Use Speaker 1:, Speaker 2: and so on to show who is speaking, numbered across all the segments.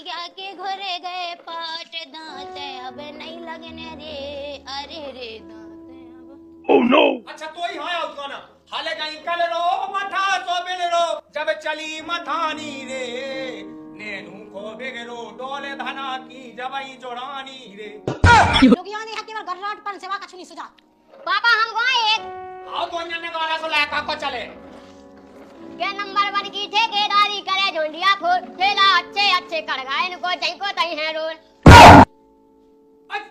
Speaker 1: भैया के घरे गए पाट दांत अब नहीं लगने रे, अरे रे दांत अब।
Speaker 2: Oh no!
Speaker 3: अच्छा तो ही हाँ उसको ना हाले कहीं कल रो मथा तो बिल रो जब चली मथानी रे नेनू को बिगरो डोले धना की जबई जोड़ानी रे
Speaker 1: लोग यहाँ नहीं हत्ती बार गर्राट पन सेवा का छुनी सुझा। पापा हम गए एक
Speaker 3: आओ तो अन्य ने गाना सुना है काको चले
Speaker 1: के नंबर 1 की ठेकेदारी करे झुंडिया फूट ठेला अच्छे अच्छे कर गए इनको चाहिए को तई है रोल।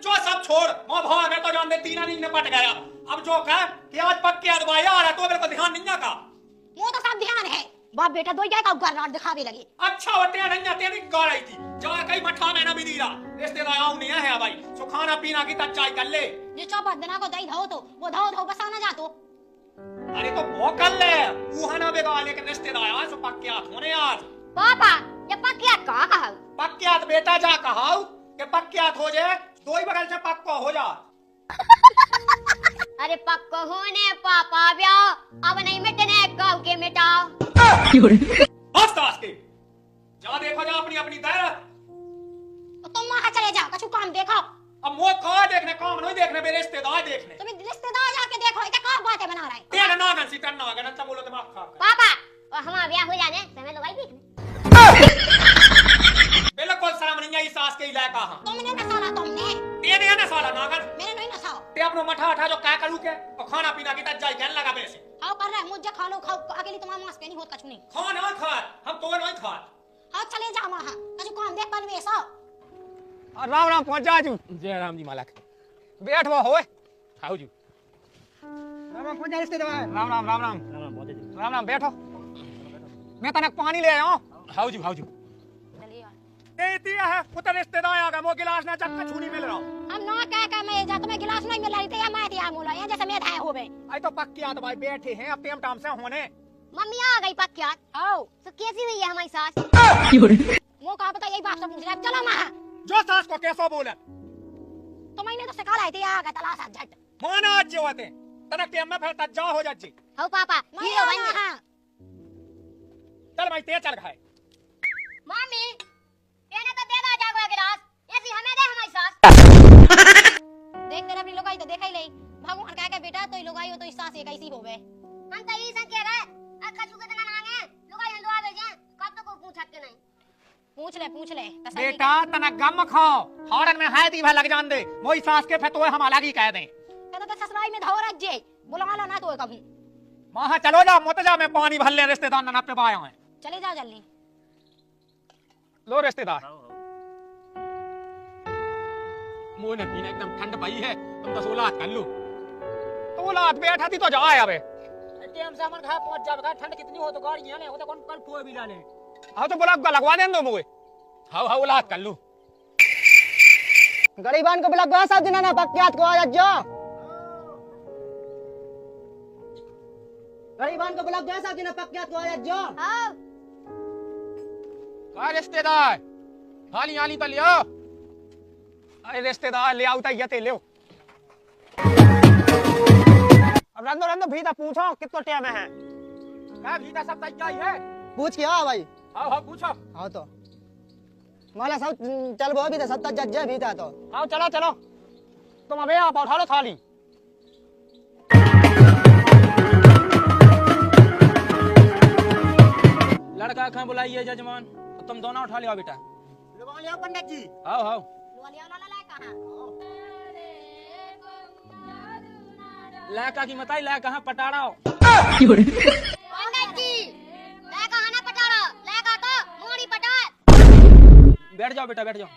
Speaker 3: जो सब छोड़ मां भाव में तो जान दे तीना नहीं निपट गया अब जो कह कि आज पक्के अदवा यार है तो मेरे को ध्यान नहीं का
Speaker 1: वो तो सब ध्यान है बाप बेटा दो जाए का गर्राट दिखावे लगे।
Speaker 3: अच्छा होते नहीं तेरी गाड़ी थी जा कई मठा में ना भी दीरा रिश्तेदार आऊ नहीं है भाई सो खाना पीना की तच्चाई कर ले
Speaker 1: जो चौपट दिना को दई धाओ तो वो धाओ धाओ बसाना जा तो
Speaker 3: अरे तो वो कर ले ऊहना बेगा लेकिन रिश्तेदार आज सो पक्के हाथ होने आज
Speaker 1: पापा ये पक्किया कहा है
Speaker 3: पक्के हाथ बेटा जा कहाऊ कि पक्के हाथ हो जाए दो ही बगल से पक्का हो जा
Speaker 1: अरे पक्को होने पापा ब्याह अब नहीं मिटने गाँव के मिटाओ
Speaker 3: हंस के जा देखो जा अपनी अपनी दायरा
Speaker 1: तुम वहां चले जाओ कछु काम देखो।
Speaker 3: अब वो कहा देखने काम नहीं देखने मेरे रिश्तेदार देखने
Speaker 1: तुम रिश्तेदार जाके देखो ये क्या बातें बना रहे
Speaker 3: तेरा नागन सी टन्ना नागन अच्छा बोलो दिमाग खा
Speaker 1: पापा और हमारा ब्याह हो जाने समय लगाई देखने
Speaker 3: बिल्कुल शर्म नहीं आई सास के इलाका हां
Speaker 1: तुमने ना साला तुमने
Speaker 3: तेरे है ना साला नागन
Speaker 1: मैंने नहीं नसाओ
Speaker 3: ते अपनो मठा उठा जो क्या करूं के और खाना पीना की तज्जाई कहने लगा पैसे
Speaker 1: आओ कर रहे मुझे खा लो खाओ अकेली तुम्हारा मांस पे नहीं होत कछु नहीं
Speaker 3: खाना खा हम तो नहीं खा
Speaker 1: आओ चले जाओ वहां कछु काम देख बन वेसो
Speaker 3: राम राम पहुंच जा जू जय राम जी मालक बैठ वो होए खाओ जू राम राम पहुंच जा रिश्तेदार राम राम राम राम राम राम बैठो मैं तने पानी ले आया हूं खाओ जू है पुत्र रिश्तेदार आ गए वो गिलास ना चक्का छूनी मिल रहा
Speaker 1: हम ना कह मैं जा तुम्हें गिलास नहीं मिल रही थी या मैं दिया मोला ये जैसे मैं धाए होवे
Speaker 3: आई तो पक्की आत भाई बैठे हैं अब टेम टाम से होने
Speaker 1: मम्मी आ गई पक्की आओ तो कैसी हुई है हमारी सास वो कहा पता यही बात सब पूछ रहा चलो वहां
Speaker 3: जो सास को कैसा बोले
Speaker 1: तो मैंने तो सिखा लाई थी आ गया तलाशा झट
Speaker 3: माना आज जो होते तने टेम में फिर तज्जा हो जाची
Speaker 1: हो पापा हीरो बन हां
Speaker 3: चल भाई ते चल खाए
Speaker 1: मम्मी कहने तो दे दो जागो गिलास ऐसी हमें दे हमारी सास देख तेरा अपनी लोगाई तो देखा ही नहीं भगवान कह के बेटा तो लोगाई हो तो इस सास एक ऐसी होवे हम तो ई सन कह रहे कछु के दिन नांगे लोगाई हंदवा भेजे कब तक को पूछत के नहीं पूछ ले
Speaker 3: बेटा तना गम खाओ हौरन में है दी भा लग जान दे मोई सास के फतोए हम अलग ही कह दें
Speaker 1: कहता तो ससुराल में धो रख जे बुला लो ना तो कभी
Speaker 3: मां चलो जा मत जा मैं पानी भर ले रिश्तेदार ना पे पाया है
Speaker 1: चले जाओ जल्दी
Speaker 3: लो रिश्तेदार मुंह ने पीने एकदम ठंड पई है तुम तो सोलात कर लो तो लात बैठा थी तो जा आया बे
Speaker 4: टेम से मन खा पहुंच जा बता ठंड कितनी हो तो गाड़ियां ने वो तो कौन कल ठोए भी डाले
Speaker 3: हां तो बोला लगवा देन दो मुझे हां लात कर लो
Speaker 4: गरीबान को बुला गया सब दिन ना पक्यात को आ जा गरीबान को बुला गया सब दिन पक्यात को आ जा
Speaker 1: हां
Speaker 3: का रिश्तेदार थाली आली तो लियो अरे रिश्तेदार ले आउता ये ते ले अब रंदो भीता पूछो कितना टाइम है का भीता सब तैयार है
Speaker 4: पूछ के आ भाई
Speaker 3: हां पूछो
Speaker 4: हां तो माला सब चल बो भी तो सब जज भी था तो
Speaker 3: आओ चलो तुम अबे आप उठा लो थाली
Speaker 4: लड़का कहां बुलाइए जजमान तुम दोनों उठा लियो बेटा
Speaker 3: लगा लिया पंडित जी
Speaker 4: आओ
Speaker 1: लोलिया लाला ला कहां
Speaker 4: लड़का की मताई ला कहां पटाड़ा
Speaker 1: पंडित जी ला कहां ना पटाड़ा ला तो मोड़ी पटाड़
Speaker 4: बैठ जाओ बेटा बैठ जाओ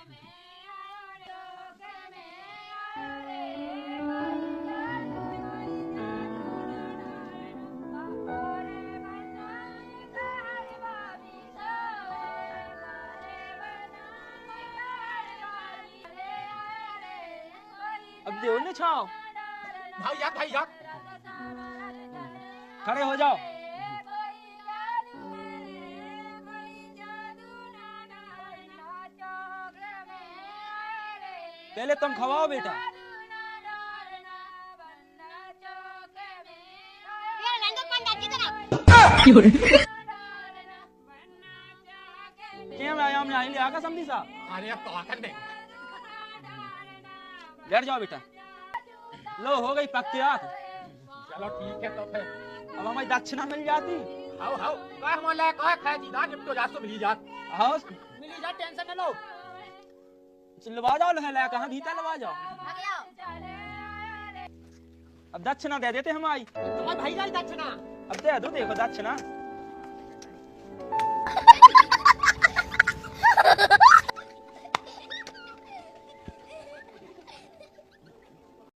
Speaker 4: अब देव ने छाओ
Speaker 3: भाई याक
Speaker 4: खड़े हो जाओ पहले तुम खवाओ बेटा
Speaker 1: ये रंग पंडित जी तना
Speaker 4: क्या आयाम नहीं ले
Speaker 2: आका समझी साहब?
Speaker 3: अरे अब तो आकर दे।
Speaker 2: बैठ जाओ बेटा। लो हो गई पक्की बात।
Speaker 3: चलो ठीक है तो फिर।
Speaker 2: अब हमें दक्षिणा मिल जाती।
Speaker 3: आओ आओ काय हमारा काय खाए जी ना निपटो जा तो मिली जात।
Speaker 2: हाँ
Speaker 3: मिली जात टेंशन न लो।
Speaker 2: लवा जाओ लगा कहाँ भीतर लवा जाओ।
Speaker 1: आगे आओ
Speaker 2: अब दक्षिणा दे देते हमारी।
Speaker 3: तुम्हारे भाई जाई दक्षिणा।
Speaker 2: अब दे दो देखो दक्षिणा।